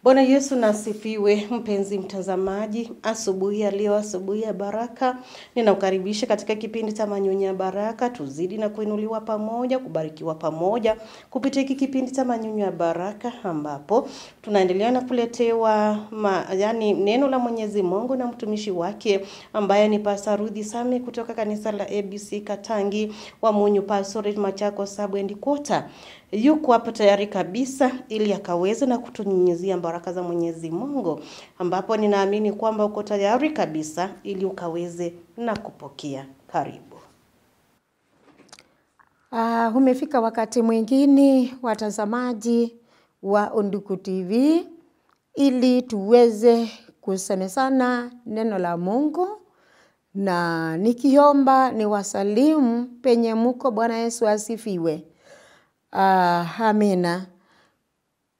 Bwana Yesu nasifiwe, mpenzi mtazamaji. Asubuhi ya leo, asubuhi ya baraka, ninakukaribisha katika kipindi cha Manyunyu ya Baraka. Tuzidi na kuinuliwa pamoja, kubarikiwa pamoja kupitia hiki kipindi cha Manyunyu ya Baraka, ambapo tunaendelea na kuletewa neno la Mwenyezi Mungu na mtumishi wake ambaye ni Pastor Ruthi Sami kutoka kanisa la ABC Katangi wa Munyu Pastorate Machakos Sub Quarter. Yuko hapa tayari kabisa ili akaweze na kutunyunyizia baraka za Mwenyezi Mungu, ambapo ninaamini kwamba uko tayari kabisa ili ukaweze na kupokea. Karibu. Umefika wakati mwingine, watazamaji wa Undugu TV, ili tuweze kusemezana neno la Mungu, na nikiomba ni wasalimu penye muko. Bwana Yesu asifiwe. Amina.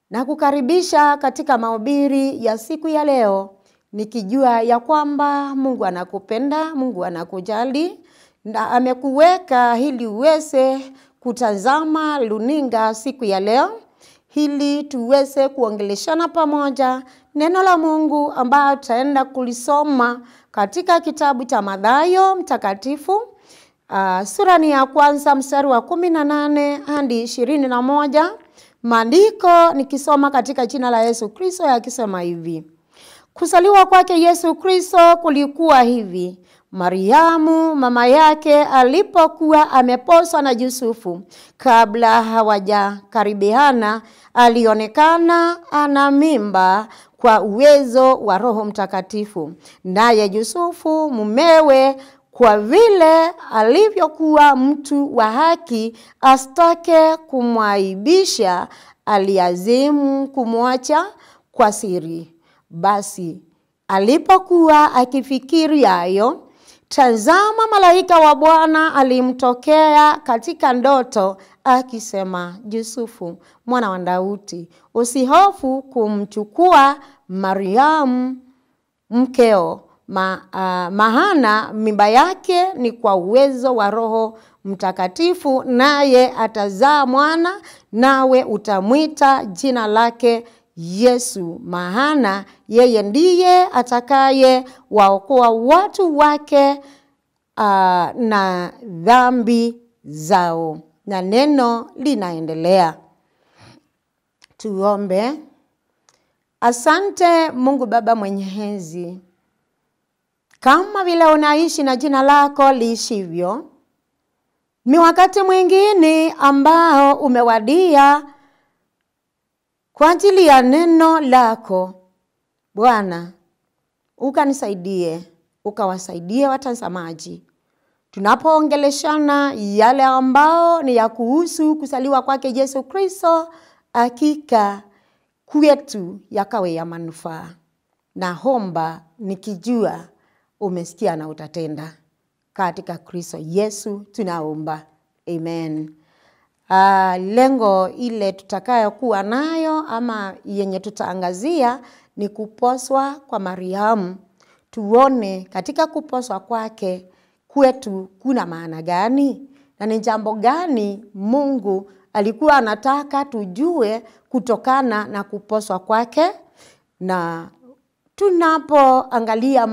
Na kukaribisha katika mahubiri ya siku ya leo, nikijua ya kwamba Mungu anakupenda, Mungu anakujali, na amekuweka ili uweze kutazama luninga siku ya leo, ili tuweze kuongeleshana pamoja neno la Mungu ambayo tutaenda kulisoma katika kitabu cha Mathayo mtakatifu. Sura ni ya kwanza mstari wa 18 hadi 21. Maandiko nikisoma katika jina la Yesu Kristo yakisema hivi: Kuzaliwa kwake Yesu Kristo kulikuwa hivi. Mariamu mama yake alipokuwa ameposwa na Yusufu, kabla hawajakaribiana, alionekana ana mimba kwa uwezo wa Roho Mtakatifu. Naye Yusufu mumewe, kwa vile alivyokuwa mtu wa haki, asitake kumwaibisha, aliazimu kumwacha kwa siri. Basi alipokuwa akifikiri hayo, tazama, malaika wa Bwana alimtokea katika ndoto akisema, Yusufu mwana wa Daudi, usihofu kumchukua Mariamu mkeo, maana mimba yake ni kwa uwezo wa Roho Mtakatifu, naye atazaa mwana, nawe utamwita jina lake Yesu, maana yeye ndiye atakaye waokoa watu wake na dhambi zao. Na neno linaendelea. Tuombe. Asante Mungu Baba Mwenyezi, kama vile unaishi na jina lako liishivyo, ni wakati mwingine ambao umewadia kwa ajili ya neno lako. Bwana, ukanisaidie, ukawasaidie watazamaji, tunapoongeleshana yale ambao ni ya kuhusu kuzaliwa kwake Yesu Kristo, hakika kwetu yakawe ya manufaa. Naomba nikijua umesikia na utatenda. Katika Kristo Yesu tunaomba. Amen. Lengo ile tutakayo kuwa nayo ama yenye tutaangazia ni kuposwa kwa Mariamu. Tuone katika kuposwa kwake kwetu kuna maana gani, na ni jambo gani Mungu alikuwa anataka tujue kutokana na kuposwa kwake. Na tunapoangalia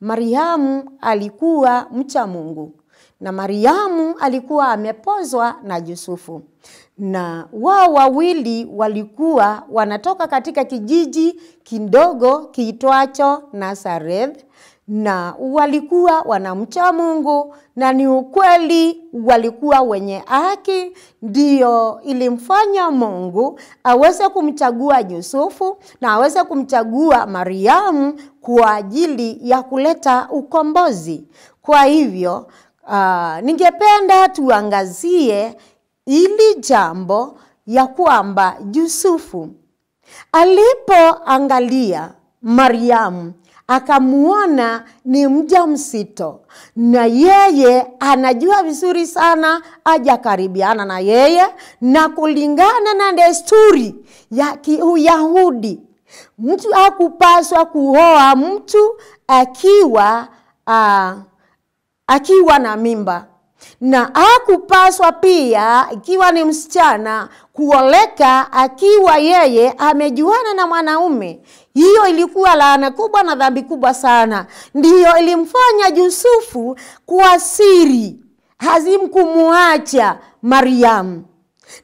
Mariamu alikuwa mcha Mungu, na Mariamu alikuwa ameposwa na Yusufu, na wao wawili walikuwa wanatoka katika kijiji kidogo kiitwacho Nazareth, na walikuwa wanamcha Mungu, na ni ukweli walikuwa wenye haki. Ndio ilimfanya Mungu aweze kumchagua Yusufu na aweze kumchagua Mariamu kwa ajili ya kuleta ukombozi. Kwa hivyo ningependa tuangazie ili jambo ya kwamba Yusufu alipoangalia Mariamu akamuona ni mjamzito, na yeye anajua vizuri sana hajakaribiana na yeye, na kulingana na desturi ya Kiyahudi, mtu hakupaswa kuoa mtu akiwa na mimba. Na hakupaswa pia, ikiwa ni msichana, kuoleka akiwa yeye amejuana na mwanaume. Hiyo ilikuwa laana kubwa na dhambi kubwa sana. Ndiyo ilimfanya Yusufu kwa siri hazimkumuacha Mariamu.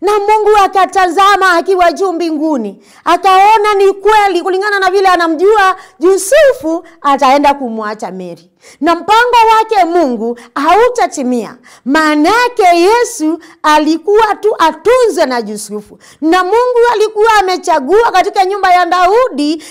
Na Mungu akatazama akiwa juu mbinguni, akaona ni kweli kulingana na vile anamjua Yusufu ataenda kumwacha Mary. Na mpango wake Mungu hautatimia. Maanake Yesu alikuwa tu atunze na Yusufu. Na Mungu alikuwa amechagua katika nyumba ya Daudi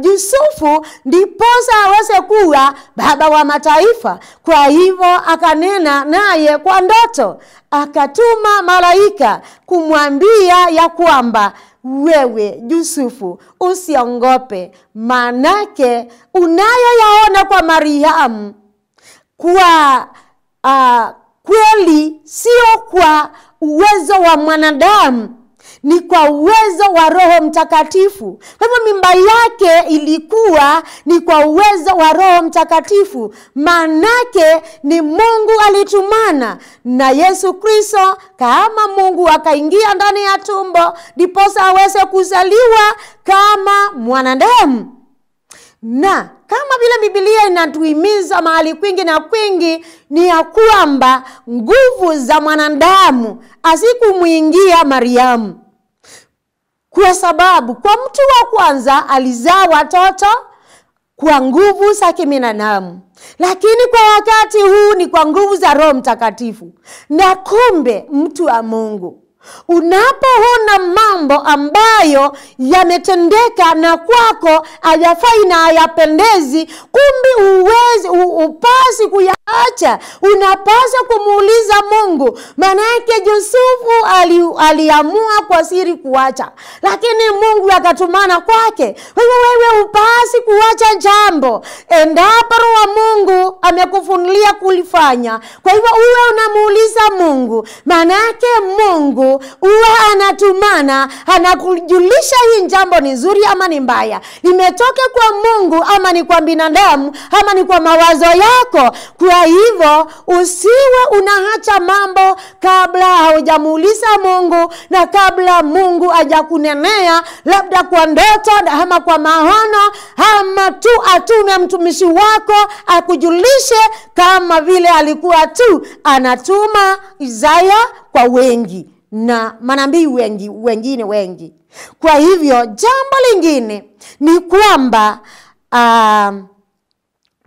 Yusufu ndiposa aweze kuwa baba wa mataifa. Kwa hivyo akanena naye kwa ndoto. Akatuma malaika kumwambia ya kwamba, wewe Yusufu usiongope, manake unayoyaona kwa Mariamu kwa kweli sio kwa uwezo wa mwanadamu, ni kwa uwezo wa Roho Mtakatifu. Kwa hivyo mimba yake ilikuwa ni kwa uwezo wa Roho Mtakatifu. Manake ni Mungu alitumana na Yesu Kristo kama Mungu akaingia ndani ya tumbo ndiposa aweze kuzaliwa kama mwanadamu. Na kama vile Biblia inatuhimiza mahali kwingi na kwingi, ni ya kwamba nguvu za mwanadamu hazikumuingia Mariamu. Kwa sababu kwa mtu wa kwanza alizaa watoto kwa nguvu za kibinadamu, lakini kwa wakati huu ni kwa nguvu za Roho Mtakatifu. Na kumbe mtu wa Mungu, unapoona mambo ambayo yametendeka na kwako hayafai na hayapendezi, kumbe upasi kuyaacha, unapaswa kumuuliza Mungu. Manake Yusufu aliamua kwa siri kuacha, lakini Mungu akatumana kwake. Wewe upasi kuacha jambo endapo Roho Mungu amekufunulia kulifanya. Kwa hivyo uwe unamuuliza Mungu, manake Mungu huwa anatumana, anakujulisha hii jambo ni nzuri ama ni mbaya, limetoka kwa Mungu ama ni kwa binadamu ama ni kwa mawazo yako. Kwa hivyo usiwe unaacha mambo kabla haujamuuliza Mungu, na kabla Mungu hajakunenea labda kwa ndoto ama kwa maono, ama tu atume mtumishi wako akujulishe, kama vile alikuwa tu anatuma Isaya kwa wengi na manabii wengine wengi. Kwa hivyo jambo lingine ni kwamba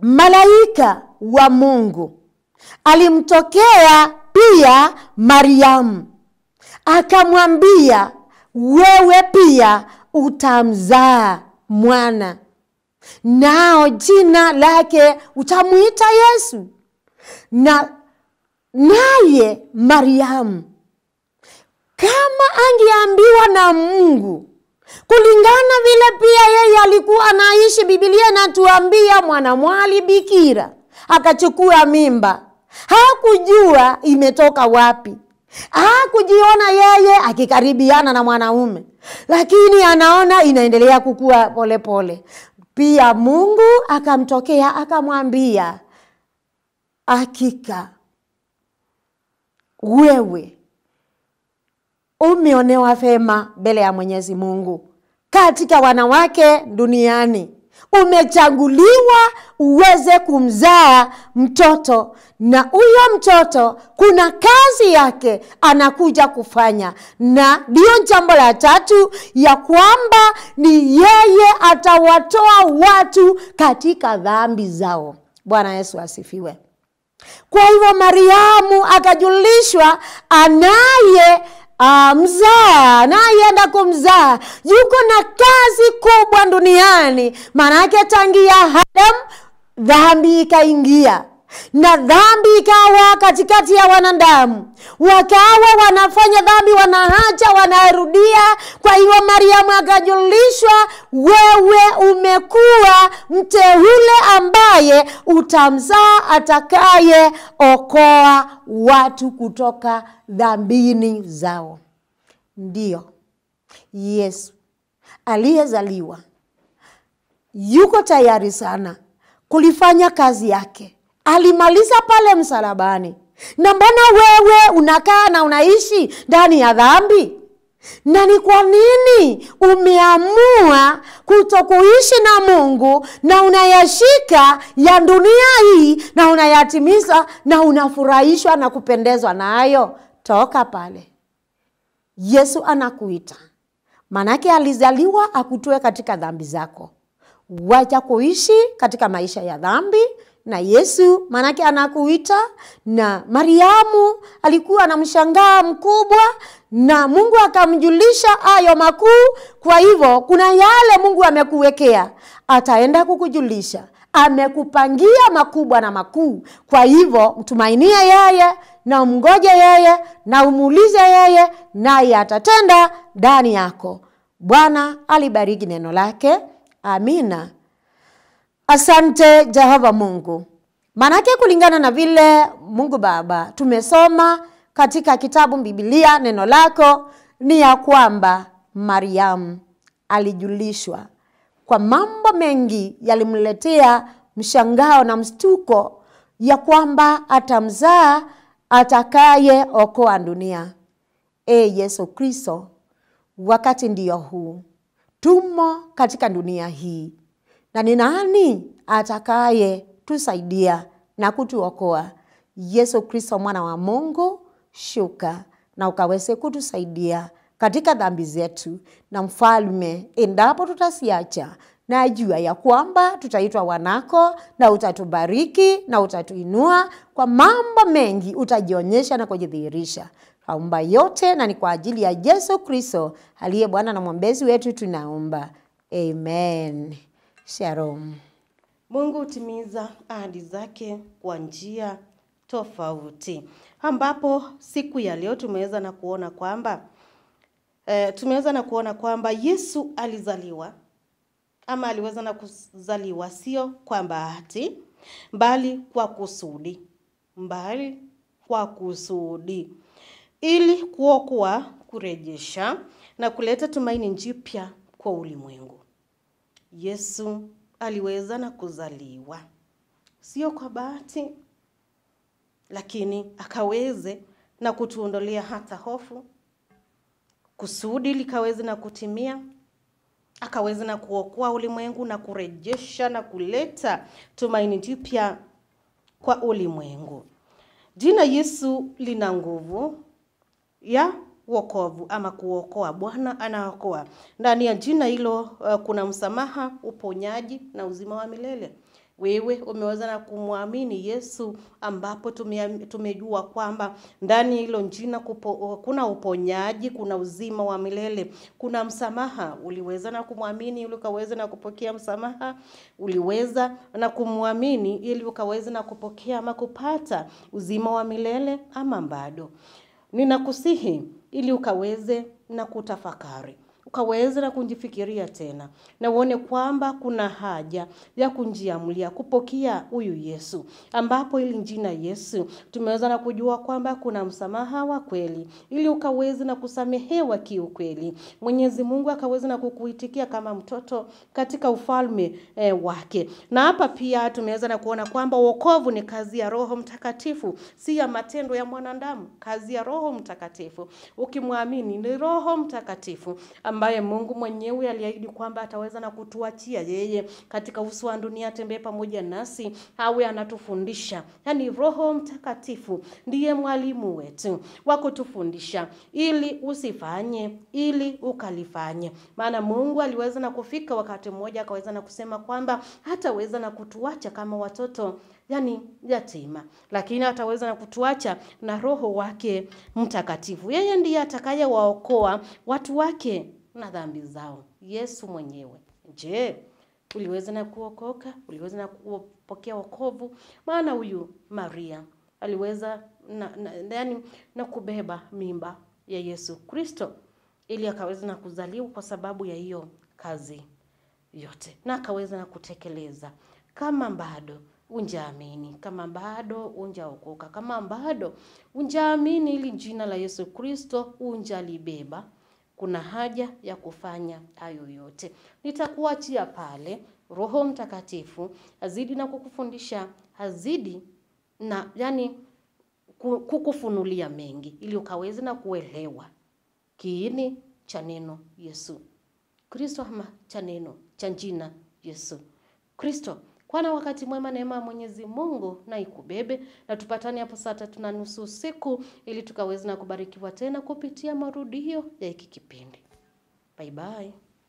malaika wa Mungu alimtokea pia Mariamu, akamwambia, wewe pia utamzaa mwana, nao jina lake utamuita Yesu. Na naye Mariamu, kama angeambiwa na Mungu kulingana vile pia yeye alikuwa anaishi, Biblia inatuambia mwanamwali bikira akachukua mimba, hakujua imetoka wapi, hakujiona yeye akikaribiana na mwanaume, lakini anaona inaendelea kukua pole pole. Pia Mungu akamtokea akamwambia, hakika wewe umeonewa fema mbele ya Mwenyezi Mungu katika wanawake duniani. Umechaguliwa uweze kumzaa mtoto, na huyo mtoto kuna kazi yake anakuja kufanya. Na ndio jambo la tatu, ya kwamba ni yeye atawatoa watu katika dhambi zao. Bwana Yesu asifiwe. Kwa hivyo Mariamu akajulishwa anaye mzaa, anayeenda kumzaa yuko na kazi kubwa duniani. Manake tangia Adam dhambi ikaingia, na dhambi ikawa katikati ya wanadamu, wakawa wanafanya dhambi, wanaacha, wanarudia. Kwa hiyo Mariamu akajulishwa, wewe umekuwa mteule ambaye utamzaa atakaye okoa watu kutoka dhambini zao. Ndio Yesu aliyezaliwa yuko tayari sana kulifanya kazi yake. Alimaliza pale msalabani, Na mbona wewe unakaa na unaishi ndani ya dhambi? Na ni kwa nini umeamua kutokuishi na Mungu na unayashika ya dunia hii na unayatimiza na unafurahishwa na kupendezwa nayo? Toka pale. Yesu anakuita. Manake alizaliwa akutoe katika dhambi zako. Wacha kuishi katika maisha ya dhambi. Na Yesu manake anakuita. Na Mariamu alikuwa na mshangao mkubwa, na Mungu akamjulisha hayo makuu. Kwa hivyo kuna yale Mungu amekuwekea, ataenda kukujulisha. Amekupangia makubwa na makuu. Kwa hivyo mtumainie yeye na umngoje yeye na umuulize yeye, naye atatenda ndani yako. Bwana alibariki neno lake. Amina. Asante Jehova Mungu. Manake kulingana na vile Mungu Baba tumesoma katika kitabu Biblia, neno lako ni ya kwamba Mariamu alijulishwa kwa mambo mengi yalimletea mshangao na mshtuko, ya kwamba atamzaa atakaye okoa dunia. Yesu Kristo, wakati ndio huu. Tumo katika dunia hii. Na ni nani atakaye tusaidia na kutuokoa? Yesu Kristo mwana wa Mungu, shuka na ukaweze kutusaidia katika dhambi zetu. Na Mfalme, endapo tutasiacha, najua ya kwamba tutaitwa wanako na utatubariki na utatuinua kwa mambo mengi, utajionyesha na kujidhihirisha. Naomba yote na ni kwa ajili ya Yesu Kristo aliye Bwana na mwombezi wetu tunaomba. Amen. Shalom. Mungu hutimiza ahadi zake kwa njia tofauti, ambapo siku ya leo tumeweza na kuona kwamba Yesu alizaliwa, ama aliweza na kuzaliwa sio kwa bahati, bali kwa kusudi, ili kuokoa, kurejesha na kuleta tumaini jipya kwa ulimwengu. Yesu aliweza na kuzaliwa sio kwa bahati, lakini akaweze na kutuondolea hata hofu, kusudi likaweze na kutimia, akaweze na kuokoa ulimwengu na kurejesha na kuleta tumaini jipya kwa ulimwengu. Jina Yesu lina nguvu ya wokovu ama kuokoa. Bwana anaokoa. Ndani ya jina hilo kuna msamaha, uponyaji na uzima wa milele. Wewe umeweza na kumwamini Yesu, ambapo tumejua kwamba ndani hilo jina kuna uponyaji, kuna uzima wa milele, kuna msamaha. Uliweza na kumwamini ili ukaweza na kupokea msamaha. Uliweza na kumwamini ili ukaweza na kupokea ama kupata uzima wa milele, ama bado. Ninakusihi ili ukaweze na kutafakari, ukaweze na kujifikiria tena, na uone kwamba kuna haja ya kujiamulia kupokea huyu Yesu, ambapo ili jina Yesu tumeweza na kujua kwamba kuna msamaha wa kweli, ili ukaweze na kusamehewa kiukweli. Mwenyezi Mungu akaweze na kukuitikia kama mtoto katika ufalme wake. Na hapa pia tumeweza na kuona kwamba wokovu ni kazi ya Roho Mtakatifu, si ya matendo ya mwanadamu. Kazi ya Roho Mtakatifu. Ukimwamini ni Roho Mtakatifu ambaye Mungu mwenyewe aliahidi kwamba ataweza na kutuachia yeye katika uso wa dunia, atembee pamoja nasi, awe anatufundisha. Yaani Roho Mtakatifu ndiye mwalimu wetu wa kutufundisha ili usifanye, ili ukalifanye. Maana Mungu aliweza na kufika wakati mmoja akaweza na kusema kwamba hataweza na kutuacha kama watoto, yani yatima, lakini ataweza na kutuacha na Roho wake Mtakatifu. Yeye ndiye atakayewaokoa watu wake na dhambi zao. Yesu mwenyewe. Je, uliweza na kuokoka? Uliweza na kupokea wokovu? Maana huyu Maria aliweza na kubeba mimba ya Yesu Kristo, ili akaweza na kuzaliwa kwa sababu ya hiyo kazi yote, na akaweza na kutekeleza. Kama bado unjaamini, kama bado unjaokoka, kama bado unjaamini ili jina la Yesu Kristo unjalibeba, kuna haja ya kufanya hayo yote. Nitakuachia pale. Roho Mtakatifu azidi na kukufundisha, azidi na kukufunulia mengi ili ukaweze na kuelewa kiini cha neno Yesu Kristo, ama cha neno cha jina Yesu Kristo. Kwa na wakati mwema, neema ya Mwenyezi Mungu na ikubebe, na tupatane hapo saa 3:30 usiku ili tukaweze na kubarikiwa tena kupitia marudio ya hiki kipindi. Bye bye.